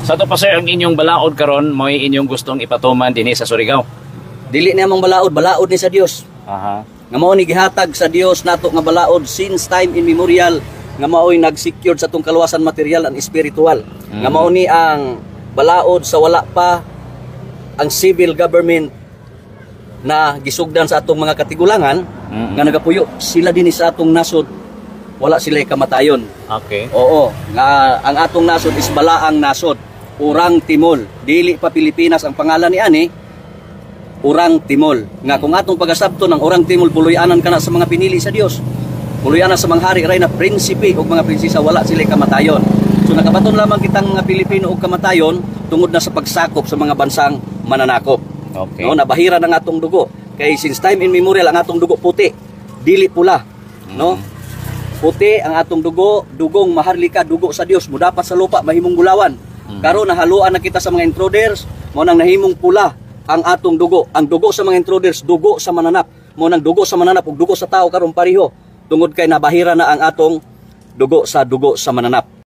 Sa to pa sir, ang inyong balaod karon mo'y inyong gustong ipatuman dinhi sa Surigao. Dili niya mong balaod ni sa Dios. Aha. Nga mao ni gihatag sa Dios nato nga balaod since time immemorial, nga mao'y nag-secured sa atong kaluwasan material and spiritual. Nga mao ni ang balaod sa wala pa ang civil government na gisugdan sa atong mga katigulangan nga nagapuyo sila dinhi sa atong nasod, wala sila kamatayon. Okay. Oo, nga ang atong nasod is balaang nasod, Urang Timol. Dili pa Pilipinas ang pangalan ni ani, Urang Timol. Nga kung atong pagasabto ng Urang Timol, puloy-anan kana sa mga pinili sa Dios. Puloy-anan sa mga hari ray na prinsipe ug mga prinsesa, wala sila kamatayon. So nakabaton lamang kitang mga Pilipino og kamatayon tungod na sa pagsakop sa mga bansang mananakop. Okay. No, nabahira ng atong dugo. Kay since time immemorial ang atong dugo puti, dili pula. No? Puti ang atong dugo, dugong maharlika, dugo sa Dios, mudapat sa lupa, mahimong gulawan. Karon nahaluan na kita sa mga intruders, mo nang nahimong pula ang atong dugo. Ang dugo sa mga intruders, dugo sa mananap. Mo nang dugo sa mananap ug dugo sa tao karon pareho. Tungod kay nabahira na ang atong dugo sa mananap.